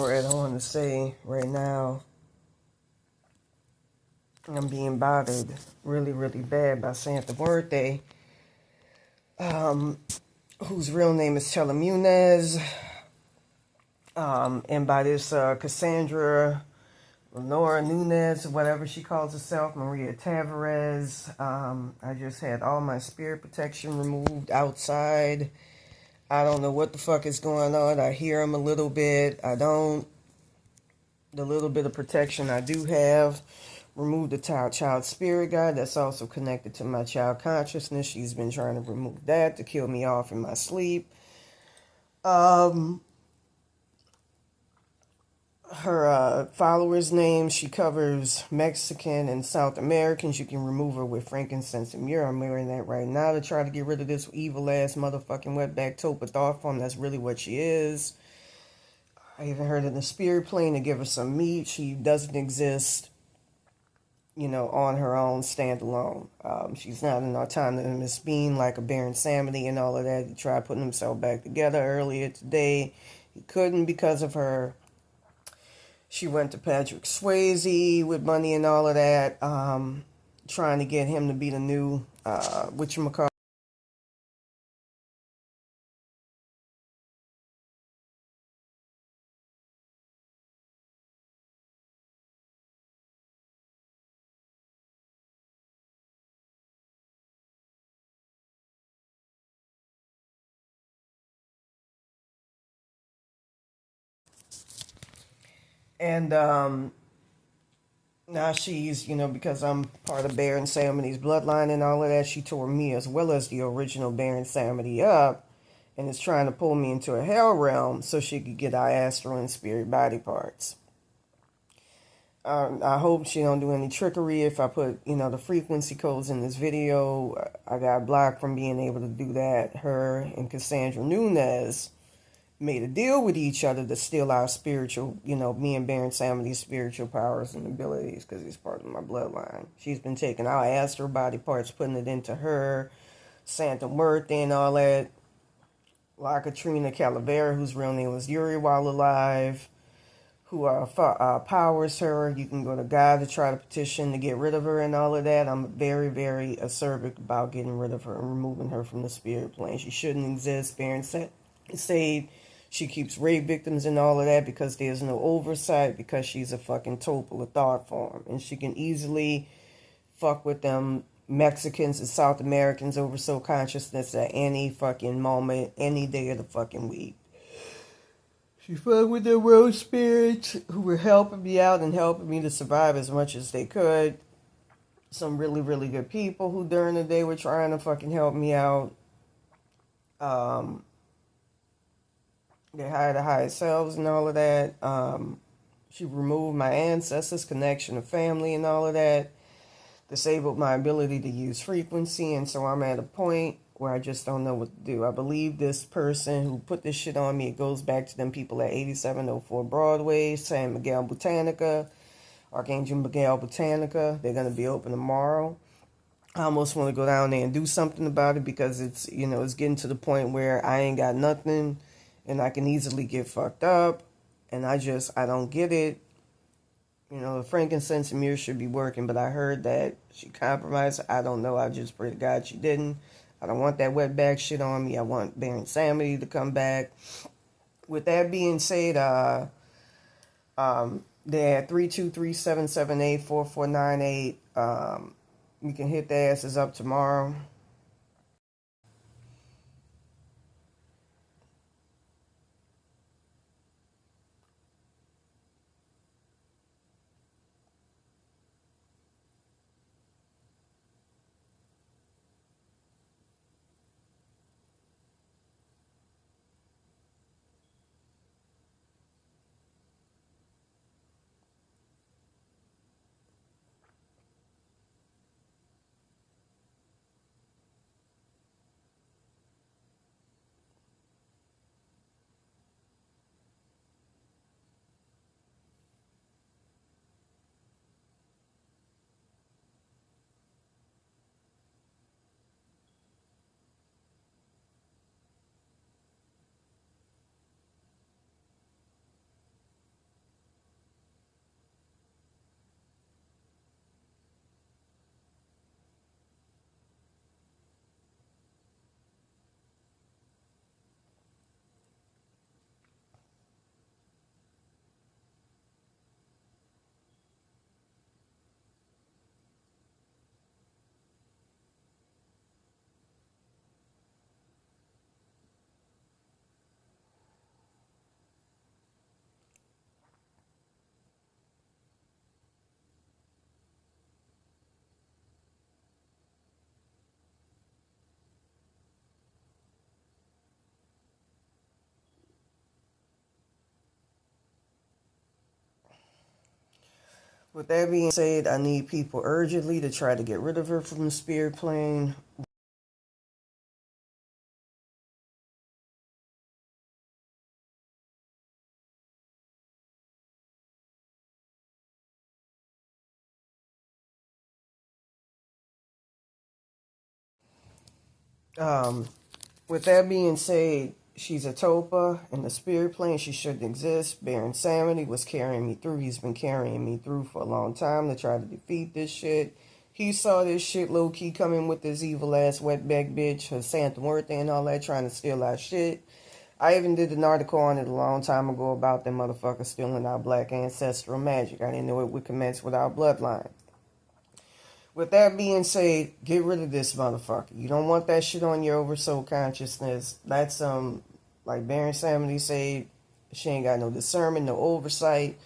Alright, I want to say right now, I'm being bothered really, really bad by Santa Muerte, whose real name is Telemunes, and by this Cassandra Lenora Nunez, whatever she calls herself, Maria Tavares. I just had all my spirit protection removed outside. I don't know what the fuck is going on. I hear them a little bit. I don't. The little bit of protection I do have, remove the child spirit guide that's also connected to my child consciousness. She's been trying to remove that to kill me off in my sleep. Her followers' names, she covers Mexican and South Americans. You can remove her with frankincense and myrrh. I'm wearing that right now to try to get rid of this evil ass motherfucking wetback tulpa thought form. That's really what she is. I even heard in the spirit plane to give her some meat. She doesn't exist, on her own, standalone. She's not an autonomous being like a Baron Samedi and all of that. He tried putting himself back together earlier today. He couldn't because of her. She went to Patrick Swayze with money and all of that, trying to get him to be the new, whatchamacallit. And now she's, because I'm part of Baron Samedi's bloodline and all of that, she tore me as well as the original Baron Samedi up and is trying to pull me into a hell realm so she could get our astral and spirit body parts. I hope she don't do any trickery. If I put, the frequency codes in this video, I got blocked from being able to do that. Her and Cassandra Nunez made a deal with each other to steal our spiritual, me and Baron Samedi's spiritual powers and abilities because he's part of my bloodline. She's been taking our astral body parts, putting it into her, Santa Muerte and all that. La Katrina Calavera, whose real name was Yuri while alive, who powers her. You can go to God to try to petition to get rid of her and all of that. I'm very, very acerbic about getting rid of her and removing her from the spirit plane. She shouldn't exist. Baron said she keeps rape victims and all of that because there's no oversight, because she's a fucking tulpa with thought form. And she can easily fuck with them Mexicans and South Americans over soul consciousness at any fucking moment, any day of the fucking week. She fucked with the world spirits who were helping me out and helping me to survive as much as they could. Some really, really good people who during the day were trying to fucking help me out. They hired the higher selves and all of that. She removed my ancestors' connection to family and all of that. Disabled my ability to use frequency. And so I'm at a point where I just don't know what to do. I believe this person who put this shit on me, it goes back to them people at 8704 Broadway, San Miguel Botanica, Archangel Miguel Botanica. They're going to be open tomorrow. I almost want to go down there and do something about it because it's, it's getting to the point where I ain't got nothing and I can easily get fucked up. And I don't get it. The frankincense and myrrh should be working, but I heard that she compromised. I don't know. I just pray to God she didn't. I don't want that wetback shit on me. I want Baron Samedi to come back. With that being said, they're at 323-778-4498. You can hit the asses up tomorrow. With that being said, I need people urgently to try to get rid of her from the spirit plane. Um, with that being said, she's a tulpa in the spirit plane. She shouldn't exist. Baron Samedi was carrying me through. He's been carrying me through for a long time to try to defeat this shit. He saw this shit low key coming with this evil ass wetback bitch, her Santa Muerte and all that, trying to steal our shit. I even did an article on it a long time ago about them motherfuckers stealing our black ancestral magic. I didn't know it would commence with our bloodline. With that being said, get rid of this motherfucker. You don't want that shit on your oversoul consciousness. That's like Baron Samedi said, she ain't got no discernment, no oversight.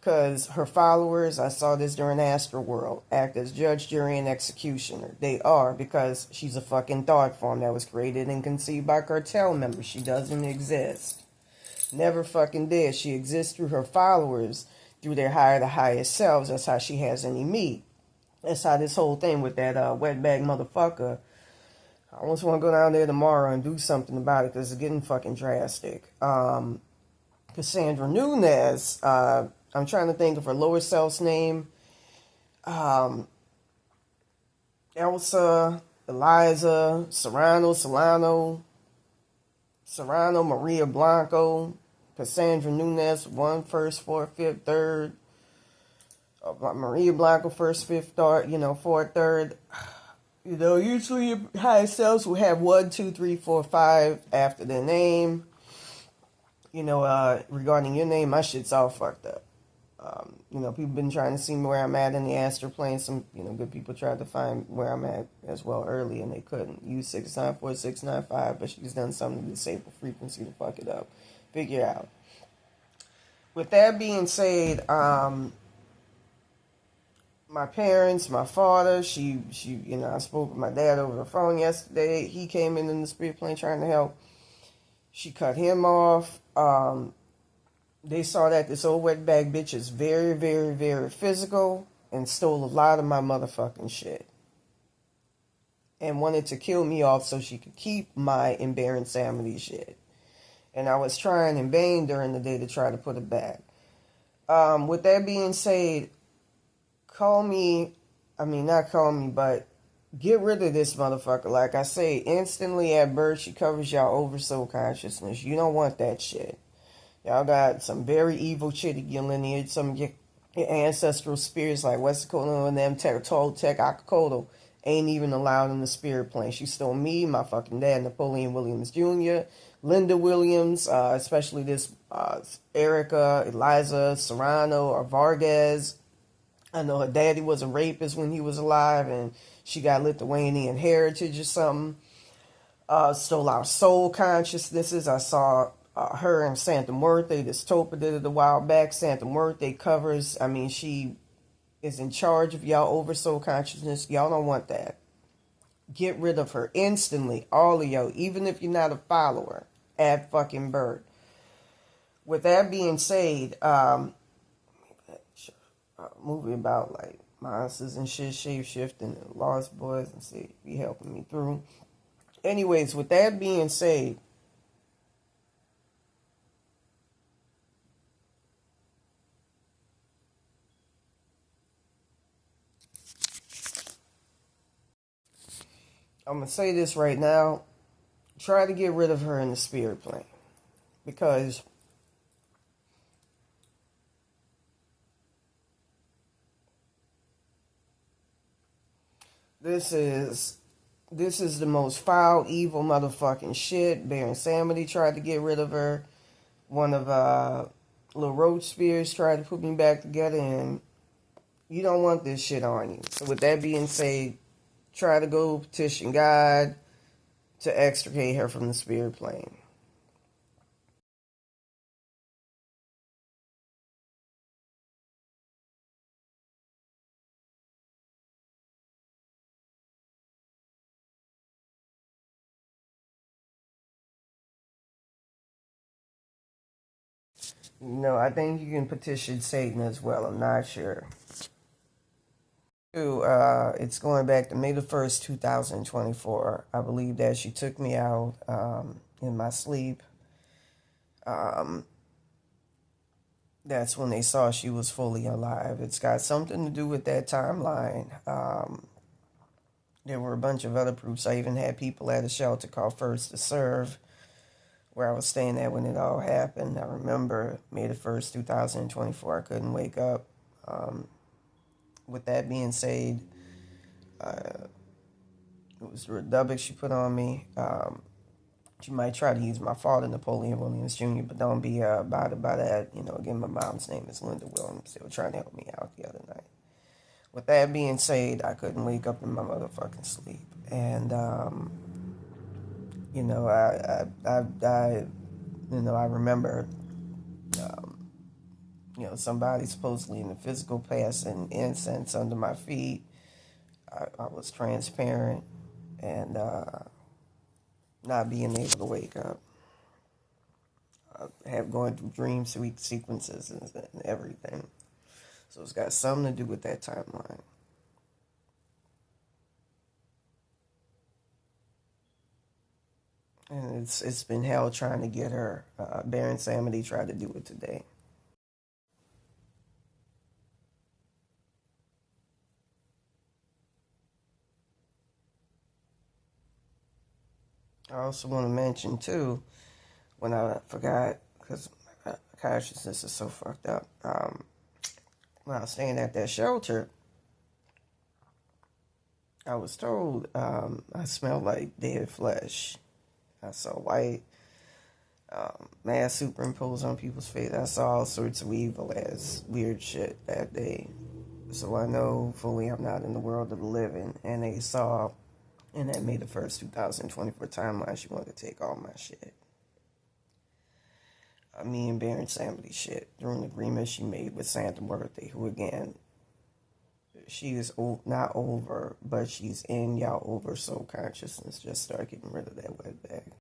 Cause her followers, I saw this during Astral World, act as judge, jury, and executioner. They are, because she's a fucking thought form that was created and conceived by cartel members. She doesn't exist. Never fucking did. She exists through her followers, through their higher to highest selves. That's how she has any meat. That's how this whole thing with that wetbag motherfucker. I almost want to go down there tomorrow and do something about it because it's getting fucking drastic. Cassandra Nunez, I'm trying to think of her lower self's name. Elsa, Eliza, Serrano, Maria Blanco, Cassandra Nunez, 1, 1st, 4th, 5th, 3rd. Maria Blanco, 1st, 5th, 3rd, 4th, 3rd. Usually your highest selves will have 1, 2, 3, 4, 5 after their name. Regarding your name, my shit's all fucked up. People been trying to see where I'm at in the astral plane. Some, good people tried to find where I'm at as well early, and they couldn't. Use 694, 695, but she's done something to disable frequency to fuck it up. Figure out. With that being said, my parents, my father, I spoke with my dad over the phone yesterday. He came in the spirit plane trying to help. She cut him off. They saw that this old wetbag bitch is very, very, very physical and stole a lot of my motherfucking shit. And wanted to kill me off so she could keep my Baron Samedi shit. And I was trying in vain during the day to try to put it back. With that being said, not call me, but get rid of this motherfucker. Like I say, instantly at birth, she covers y'all oversoul consciousness. You don't want that shit. Y'all got some very evil shit in your lineage. Some of your ancestral spirits like Westacolo and them, Toltec, Akakoto, ain't even allowed in the spirit plane. She stole me, my fucking dad, Napoleon Williams Jr., Linda Williams, especially this Erica, Eliza, Serrano, or Vargas. I know her daddy was a rapist when he was alive, and she got Lithuanian heritage or something. Stole our soul consciousnesses. I saw her and Santa Muerte. This Tulpa did it a while back. Santa Muerte covers, she is in charge of y'all oversoul consciousness. Y'all don't want that. Get rid of her instantly. All of y'all, even if you're not a follower, at fucking birth. With that being said, movie about like monsters and shit, shape shifting and lost boys and see be helping me through. Anyways, with that being said, I'm gonna say this right now. Try to get rid of her in the spirit plane. Because this is the most foul, evil motherfucking shit. Baron Samedi tried to get rid of her. One of Little Roach Spears tried to put me back together, and you don't want this shit on you. So with that being said, try to go petition God to extricate her from the spirit plane. I think you can petition Satan as well. I'm not sure. It's going back to May the 1st, 2024. I believe that she took me out in my sleep. Um, that's when they saw she was fully alive. It's got something to do with that timeline. There were a bunch of other proofs. I even had people at a shelter called First to Serve, where I was staying at when it all happened. I remember May the 1st, 2024. I couldn't wake up. With that being said, it was the redubic she put on me. She might try to use my father, Napoleon Williams Jr., but don't be bothered by that. You know, again, my mom's name is Linda Williams. They were trying to help me out the other night. With that being said, I couldn't wake up in my motherfucking sleep. And, you know, I remember, you know, somebody supposedly in the physical passing incense under my feet. I was transparent and not being able to wake up. I have going through dream sequences and everything. So it's got something to do with that timeline. And it's been hell trying to get her. Baron Samedi tried to do it today. I also want to mention too, when I forgot, because my consciousness is so fucked up. When I was staying at that shelter, I was told I smelled like dead flesh. I saw white mask superimposed on people's face. I saw all sorts of evil ass weird shit that day. So I know fully I'm not in the world of the living. And they saw in that May the 1st, 2024 timeline, she wanted to take all my shit. Me and Baron Samedi shit through an agreement she made with Santa Muerte, who again, she is not over, but she's in y'all oversoul consciousness. Just start getting rid of that wet bag.